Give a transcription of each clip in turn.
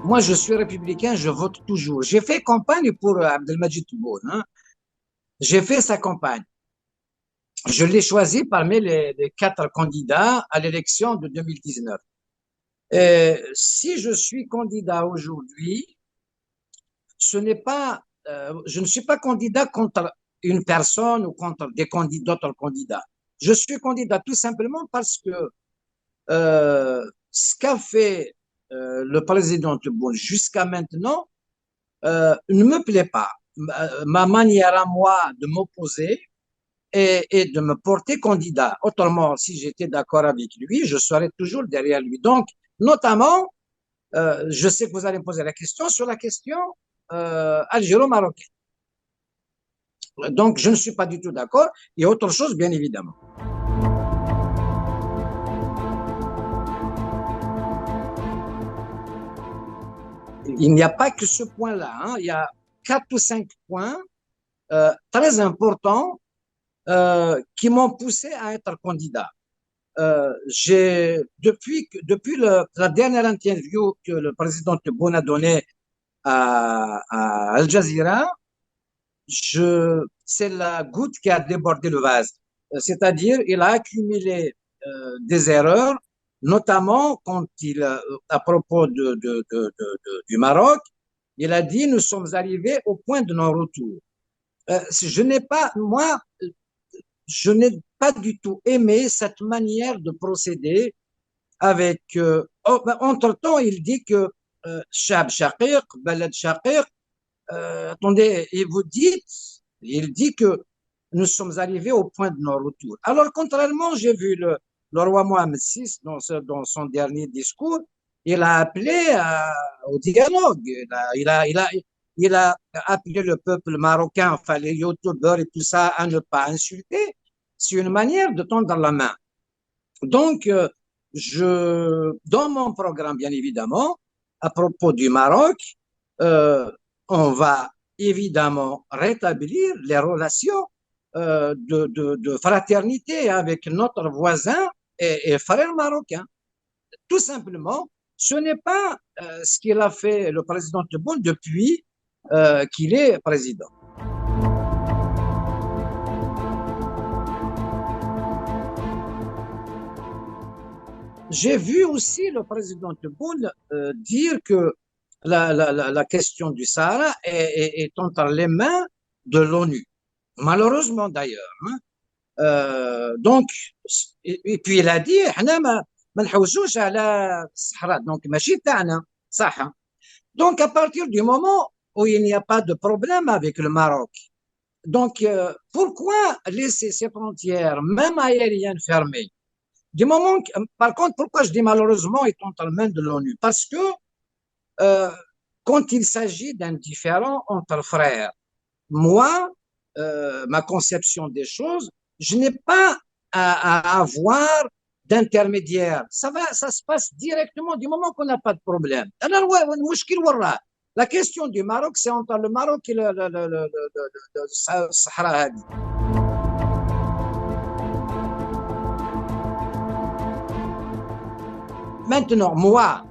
Moi, je suis républicain, je vote toujours. J'ai fait campagne pour Abdelmajid Tebboune, hein. J'ai fait sa campagne. Je l'ai choisi parmi les quatre candidats à l'élection de 2019. Si je suis candidat aujourd'hui, je ne suis pas candidat contre une personne ou contre d'autres candidats. Je suis candidat tout simplement parce que ce qu'a fait le président Tebboune jusqu'à maintenant ne me plaît pas. Ma manière à moi de m'opposer et de me porter candidat. Autrement, si j'étais d'accord avec lui, je serais toujours derrière lui. Donc, notamment, je sais que vous allez me poser la question sur la question algéro-marocaine. Donc, je ne suis pas du tout d'accord. Il y a autre chose, bien évidemment. Il n'y a pas que ce point-là, hein. Il y a quatre ou cinq points très importants qui m'ont poussé à être candidat. Depuis la dernière interview que le président Tebboune a donnée à Al Jazeera, c'est la goutte qui a débordé le vase. C'est-à-dire, il a accumulé des erreurs, notamment quand à propos du Maroc, il a dit nous sommes arrivés au point de non-retour. Moi, je n'ai pas du tout aimé cette manière de procéder avec. Entre-temps, il dit que Shab Shaqiq, Balad Shaqiq, attendez, il dit que nous sommes arrivés au point de non-retour. Alors, contrairement, j'ai vu le roi Mohamed VI dans son dernier discours, il a appelé au dialogue. Il a appelé le peuple marocain, enfin les youtubeurs et tout ça, à ne pas insulter. C'est une manière de tendre la main. Donc, dans mon programme, bien évidemment, à propos du Maroc, euh, on va évidemment rétablir les relations de fraternité avec notre voisin et frère marocain. Tout simplement, ce n'est pas ce qu'il a fait le président Tebboune depuis qu'il est président. J'ai vu aussi le président Tebboune dire que la question du Sahara est entre les mains de l'ONU. Malheureusement d'ailleurs, hein. Donc, et puis il a dit, احنا ما نحوسوش على الصحراء, donc ماشي تاعنا, صح. Donc, à partir du moment où il n'y a pas de problème avec le Maroc, donc pourquoi laisser ces frontières, même aériennes, fermées? Du moment que, par contre, pourquoi je dis malheureusement est entre les mains de l'ONU? Parce que euh, quand il s'agit d'un différend entre frères, moi, ma conception des choses, je n'ai pas à avoir d'intermédiaire. Ça se passe directement du moment qu'on n'a pas de problème. Alors, ouais, la question du Maroc, c'est entre le Maroc et le Sahara. Maintenant, moi,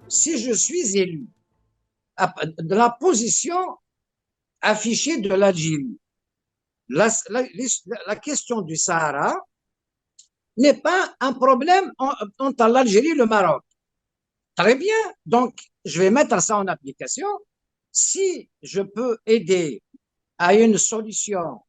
si je suis élu de la position affichée de l'Algérie, la question du Sahara n'est pas un problème entre l'Algérie et le Maroc. Très bien, donc je vais mettre ça en application. Si je peux aider à une solution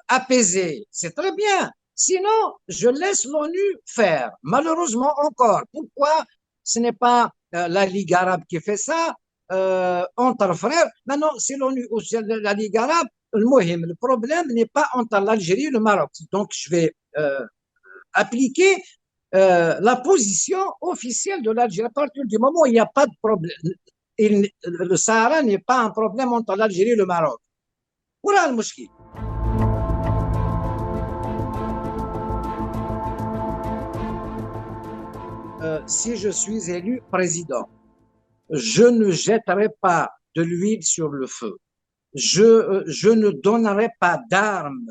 apaisée, c'est très bien. Sinon, je laisse l'ONU faire. Malheureusement encore. Pourquoi ce n'est pas la Ligue arabe qui fait ça entre frères? Maintenant, c'est l'ONU ou c'est la Ligue arabe. Le problème n'est pas entre l'Algérie et le Maroc. Donc, je vais appliquer la position officielle de l'Algérie. À partir du moment où il n'y a pas de problème, le Sahara n'est pas un problème entre l'Algérie et le Maroc. Voilà le mouchki. Si je suis élu président, je ne jetterai pas de l'huile sur le feu. Je ne donnerai pas d'armes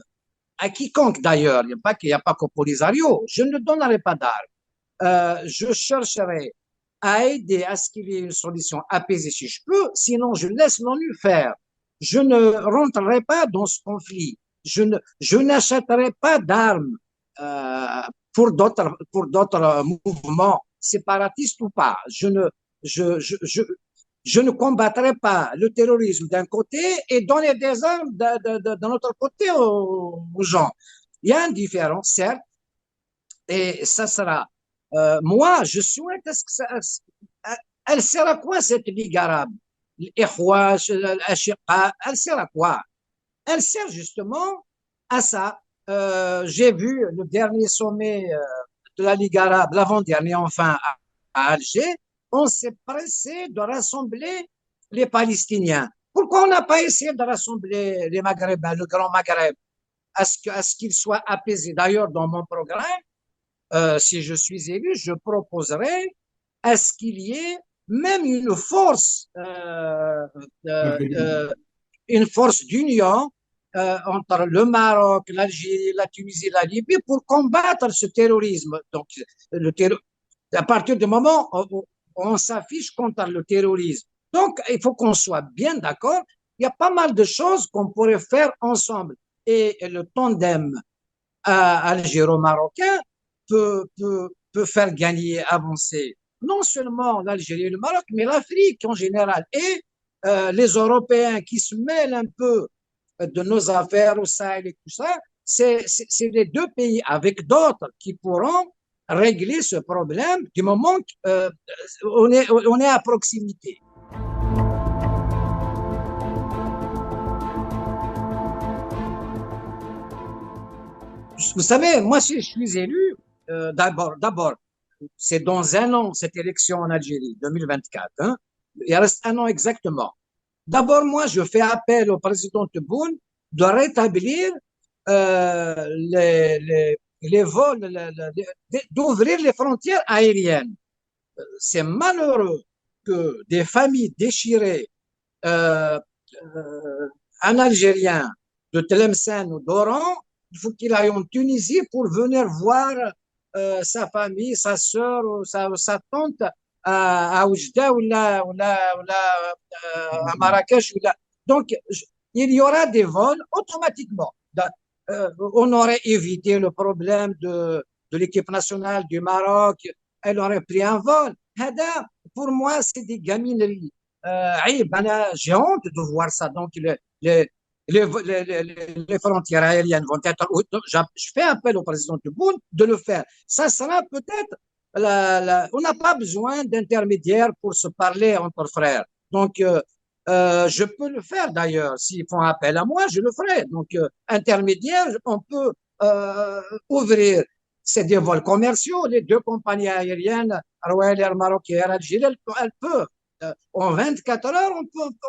à quiconque d'ailleurs. Il n'y a pas qu'au Polisario. Je ne donnerai pas d'armes. Je chercherai à aider à ce qu'il y ait une solution apaisée si je peux, sinon je laisse l'ONU faire. Je ne rentrerai pas dans ce conflit. Je n'achèterai pas d'armes pour d'autres mouvements séparatistes ou pas. Je ne combattrai pas le terrorisme d'un côté et donner des armes d'un autre côté aux gens. Il y a une différence, certes, et ça sera. Moi, je souhaite, est-ce que ça, elle sert à quoi cette Ligue arabe? Elle sert à quoi? Elle sert justement à ça. J'ai vu le dernier sommet de la Ligue arabe, l'avant-dernier enfin à Alger, on s'est pressé de rassembler les Palestiniens. Pourquoi on n'a pas essayé de rassembler les Maghrébins, le Grand Maghreb, à ce qu'ils soient apaisés? D'ailleurs, dans mon programme, si je suis élu, je proposerai à ce qu'il y ait même une force d'union entre le Maroc, l'Algérie, la Tunisie, la Libye pour combattre ce terrorisme. Donc, à partir du moment où on s'affiche contre le terrorisme. Donc, il faut qu'on soit bien d'accord. Il y a pas mal de choses qu'on pourrait faire ensemble. Et le tandem algéro-marocain peut faire gagner, avancer non seulement l'Algérie et le Maroc, mais l'Afrique en général. Et les Européens qui se mêlent un peu de nos affaires au Sahel et tout ça, c'est les deux pays avec d'autres qui pourront régler ce problème du moment qu'on est à proximité. Vous savez, moi, si je suis élu, d'abord, c'est dans un an, cette élection en Algérie, 2024. Hein, il reste un an exactement. D'abord, moi, je fais appel au président Tebboune de rétablir les vols, d'ouvrir les frontières aériennes. C'est malheureux que des familles déchirées, euh, un Algérien de Tlemcen ou d'Oran, il faut qu'il aille en Tunisie pour venir voir sa famille, sa sœur ou sa tante à Oujda à Marrakech. Donc, il y aura des vols automatiquement. On aurait évité le problème de l'équipe nationale du Maroc. Elle aurait pris un vol. Pour moi, c'est des gamineries. J'ai honte de voir ça. Donc, les frontières aériennes vont être. Je fais appel au président Tebboune de le faire. Ça sera peut-être. On n'a pas besoin d'intermédiaires pour se parler entre frères. Donc, je peux le faire d'ailleurs. S'ils font appel à moi, je le ferai. Donc, intermédiaire, on peut ouvrir. C'est des vols commerciaux. Les deux compagnies aériennes, Royal Air Maroc et Air Algérie, elles peuvent. En 24 heures, on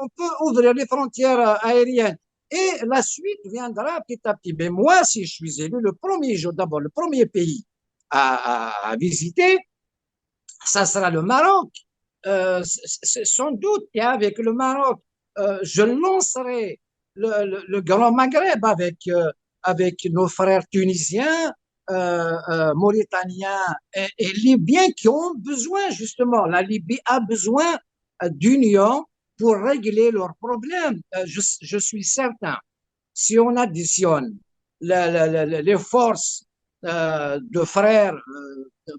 peut ouvrir les frontières aériennes. Et la suite viendra petit à petit. Mais moi, si je suis élu, le premier jour, d'abord, le premier pays à visiter, ça sera le Maroc. Sans doute, et avec le Maroc, je lancerai le Grand Maghreb avec nos frères tunisiens, mauritaniens et libyens qui ont besoin, justement, la Libye a besoin d'union pour régler leurs problèmes. Je suis certain, si on additionne les forces de frères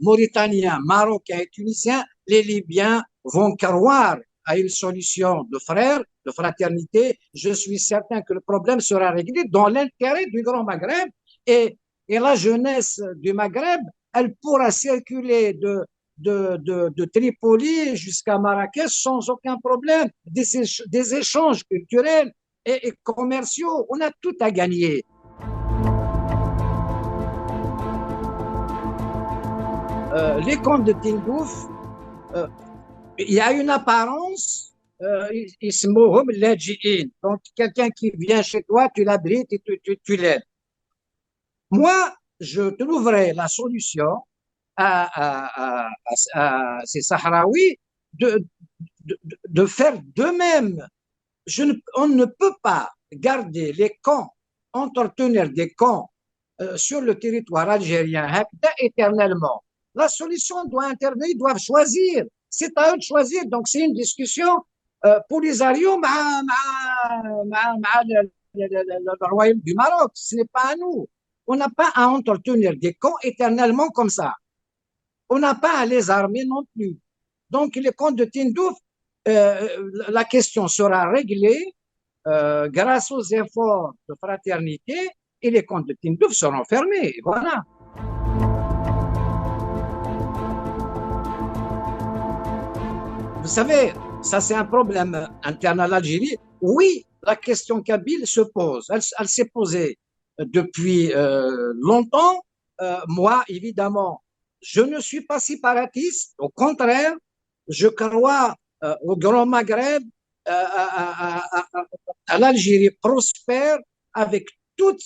mauritaniens, marocains et tunisiens, les Libyens vont croire à une solution de frères, de fraternité. Je suis certain que le problème sera réglé dans l'intérêt du Grand Maghreb et la jeunesse du Maghreb, elle pourra circuler de Tripoli jusqu'à Marrakech sans aucun problème. Des échanges culturels et commerciaux, on a tout à gagner. Les contes de Tindouf, il y a une apparence, donc quelqu'un qui vient chez toi, tu l'abrites et tu l'aides. Moi, je trouverai la solution à ces Sahraouis de faire d'eux-mêmes. On ne peut pas garder les camps, entretenir des camps sur le territoire algérien éternellement. La solution doit intervenir, ils doivent choisir c'est à eux de choisir. Donc, c'est une discussion Polisario le royaume du Maroc. Ce n'est pas à nous. On n'a pas à entretenir des camps éternellement comme ça. On n'a pas à les armer non plus. Donc, les camps de Tindouf, la question sera réglée grâce aux efforts de fraternité et les camps de Tindouf seront fermés. Voilà. Vous savez, ça c'est un problème interne à l'Algérie. Oui, la question kabyle se pose. Elle s'est posée depuis longtemps. Moi, évidemment, je ne suis pas séparatiste. Au contraire, je crois au Grand Maghreb, à l'Algérie prospère avec toutes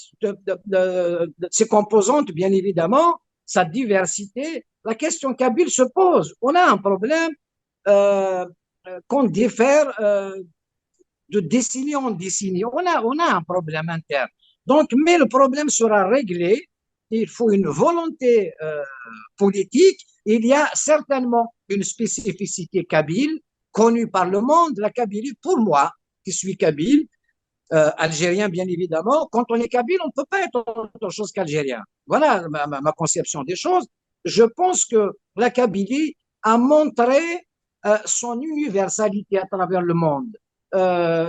ses composantes, bien évidemment, sa diversité. La question kabyle se pose. On a un problème euh, qu'on diffère de décennie en décennie. On a un problème interne. Donc, mais le problème sera réglé. Il faut une volonté politique. Il y a certainement une spécificité kabyle connue par le monde. La Kabylie, pour moi, qui suis kabyle, algérien bien évidemment, quand on est kabyle, on ne peut pas être autre chose qu'algérien. Voilà ma conception des choses. Je pense que la Kabylie a montré son universalité à travers le monde.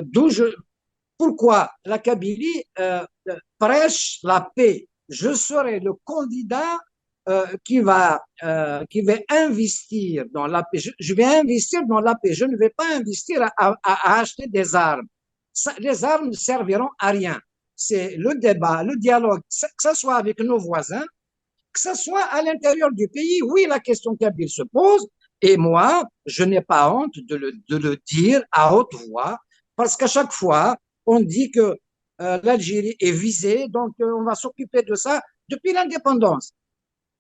D'où pourquoi la Kabylie prêche la paix. Je serai le candidat qui va investir dans la paix. Je vais investir dans la paix. Je ne vais pas investir à acheter des armes. Les armes ne serviront à rien. C'est le débat, le dialogue, que ce soit avec nos voisins, que ce soit à l'intérieur du pays. Oui, la question kabyle se pose. Et moi, je n'ai pas honte de le dire à haute voix, parce qu'à chaque fois, on dit que l'Algérie est visée, donc on va s'occuper de ça depuis l'indépendance.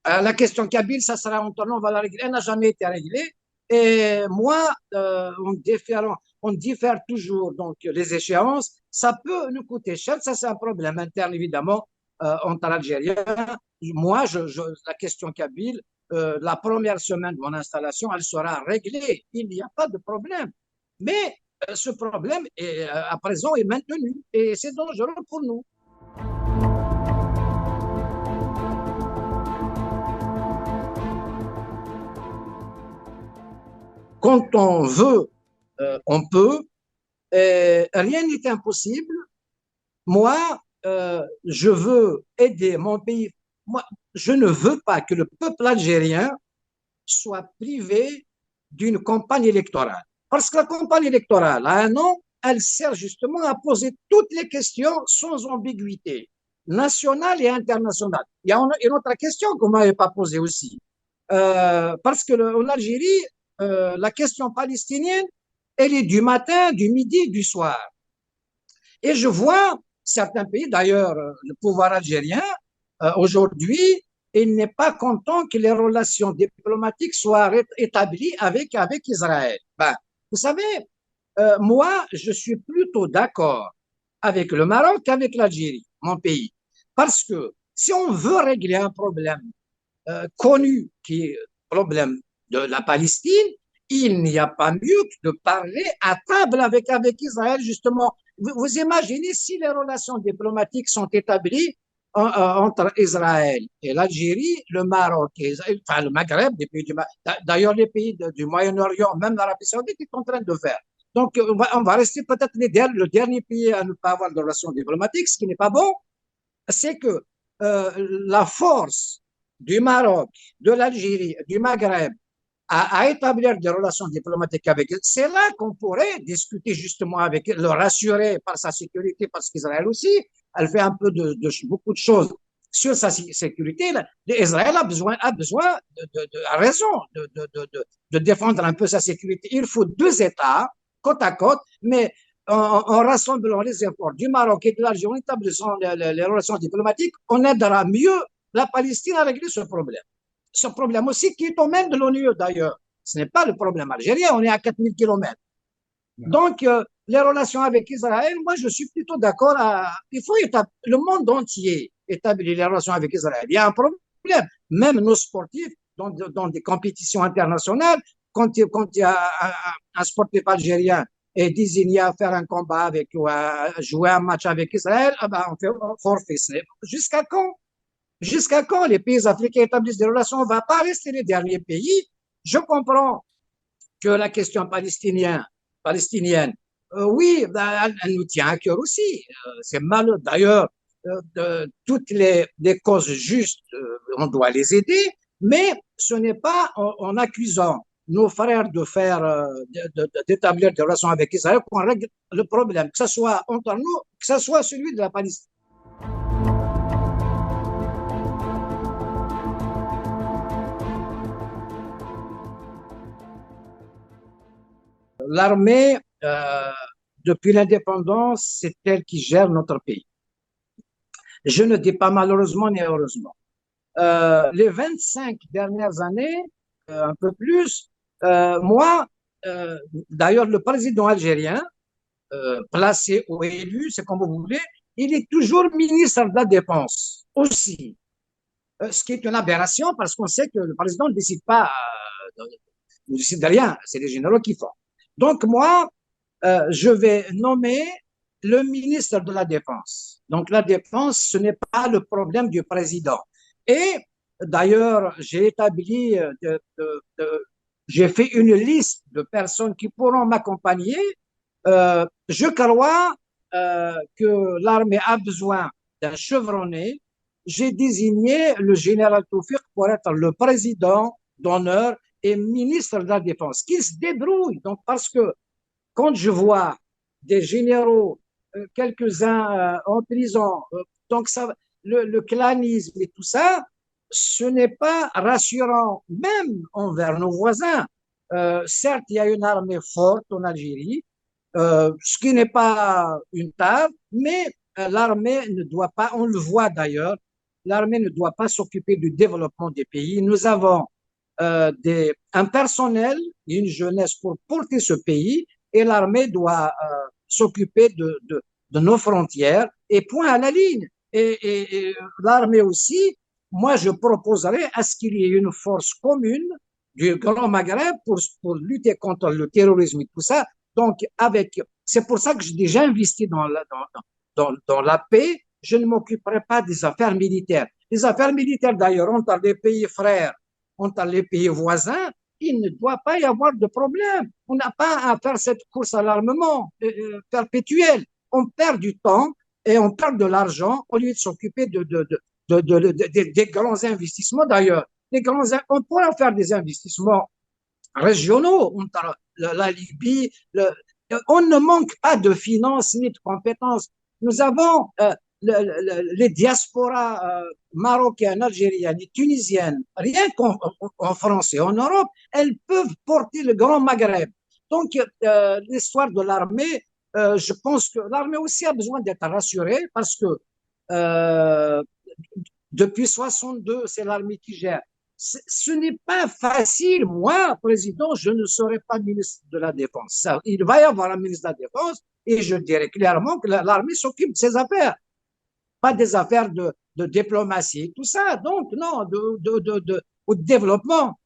La question kabyle, ça sera en on va la régler. Elle n'a jamais été réglée. Et moi, on diffère toujours donc les échéances. Ça peut nous coûter cher. Ça, c'est un problème interne, évidemment, entre Algériens. Moi, la question kabyle, la première semaine de mon installation, elle sera réglée. Il n'y a pas de problème. Mais ce problème, à présent, est maintenu. Et c'est dangereux pour nous. Quand on veut, on peut. Rien n'est impossible. Moi, je veux aider mon pays. Moi, je ne veux pas que le peuple algérien soit privé d'une campagne électorale. Parce que la campagne électorale, à un an, elle sert justement à poser toutes les questions sans ambiguïté, nationale et internationale. Il y a une autre question que vous ne m'avez pas posée aussi. Parce que en Algérie, la question palestinienne, elle est du matin, du midi, du soir. Et je vois certains pays, d'ailleurs, le pouvoir algérien, aujourd'hui, il n'est pas content que les relations diplomatiques soient établies avec Israël. Ben, vous savez, moi, je suis plutôt d'accord avec le Maroc qu'avec l'Algérie, mon pays. Parce que si on veut régler un problème connu qui est le problème de la Palestine, il n'y a pas mieux que de parler à table avec Israël, justement. Vous imaginez si les relations diplomatiques sont établies entre Israël et l'Algérie, le Maroc, enfin le Maghreb, d'ailleurs les pays du Moyen-Orient, même l'Arabie Saoudite est en train de faire. Donc on va rester peut-être le dernier pays à ne pas avoir de relations diplomatiques, ce qui n'est pas bon. C'est que la force du Maroc, de l'Algérie, du Maghreb à établir des relations diplomatiques avec eux, c'est là qu'on pourrait discuter justement avec eux, le rassurer par sa sécurité, parce qu'Israël aussi, elle fait un peu beaucoup de choses sur sa sécurité. Israël a besoin a raison de défendre un peu sa sécurité. Il faut deux États côte à côte, mais en rassemblant les efforts du Maroc et de l'Algérie, en établissant les relations diplomatiques, on aidera mieux la Palestine à régler ce problème. Ce problème aussi qui est au même de l'ONU d'ailleurs. Ce n'est pas le problème algérien, on est à 4000 kilomètres. Donc, les relations avec Israël, moi, je suis plutôt d'accord. Il faut le monde entier établir les relations avec Israël. Il y a un problème. Même nos sportifs, dans des compétitions internationales, quand il y a un sportif algérien est désigné à faire un combat avec ou à jouer un match avec Israël, ah ben on fait forfait. Jusqu'à quand? Jusqu'à quand les pays africains établissent des relations? On ne va pas rester les derniers pays. Je comprends que la question palestinienne, oui, ben, elle nous tient à cœur aussi. C'est malheureux. D'ailleurs, toutes les causes justes, on doit les aider, mais ce n'est pas en accusant nos frères de faire, d'établir des relations avec Israël qu'on règle le problème, que ce soit entre nous, que ce soit celui de la Palestine. L'armée, depuis l'indépendance, c'est elle qui gère notre pays. Je ne dis pas malheureusement ni heureusement. Les 25 dernières années, un peu plus, moi, d'ailleurs, le président algérien, placé ou élu, c'est comme vous voulez, il est toujours ministre de la Défense aussi. Ce qui est une aberration parce qu'on sait que le président ne décide pas, ne décide de rien, c'est les généraux qui font. Donc moi, je vais nommer le ministre de la Défense. Donc la défense, ce n'est pas le problème du président. Et d'ailleurs, j'ai établi, j'ai fait une liste de personnes qui pourront m'accompagner. Je crois que l'armée a besoin d'un chevronné. J'ai désigné le général Toufik pour être le président d'honneur et ministre de la Défense, qui se débrouille. Donc, parce que quand je vois des généraux, quelques-uns en prison, donc ça, le clanisme et tout ça, ce n'est pas rassurant, même envers nos voisins. Certes, il y a une armée forte en Algérie, ce qui n'est pas une tare, mais l'armée ne doit pas, on le voit d'ailleurs, l'armée ne doit pas s'occuper du développement des pays. Nous avons un personnel et une jeunesse pour porter ce pays et l'armée doit s'occuper de nos frontières et point à la ligne. Et l'armée aussi, moi je proposerais à ce qu'il y ait une force commune du Grand Maghreb pour lutter contre le terrorisme et tout ça. Donc, c'est pour ça que j'ai déjà investi dans la paix. Je ne m'occuperai pas des affaires militaires. Les affaires militaires, d'ailleurs, entre les pays frères, entre les pays voisins, il ne doit pas y avoir de problème. On n'a pas à faire cette course à l'armement perpétuelle. On perd du temps et on perd de l'argent au lieu de s'occuper des grands investissements. D'ailleurs, on pourra faire des investissements régionaux, la Libye. On ne manque pas de finances ni de compétences. Nous avons les diasporas marocaines, algériennes et tunisiennes, rien qu'en France et en Europe, elles peuvent porter le Grand Maghreb. Donc, l'histoire de l'armée, je pense que l'armée aussi a besoin d'être rassurée parce que euh, depuis 62, c'est l'armée qui gère. Ce n'est pas facile. Moi, président, je ne serai pas ministre de la Défense. Ça, il va y avoir un ministre de la Défense et je dirais clairement que l'armée s'occupe de ses affaires, pas des affaires de diplomatie, tout ça. Donc, non, de développement,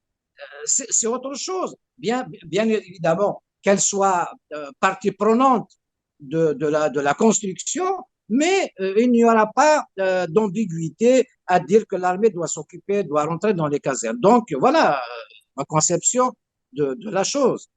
c'est autre chose. Bien évidemment, qu'elle soit partie prenante de la construction, mais il n'y aura pas d'ambiguïté à dire que l'armée doit s'occuper, doit rentrer dans les casernes. Donc voilà ma conception de la chose.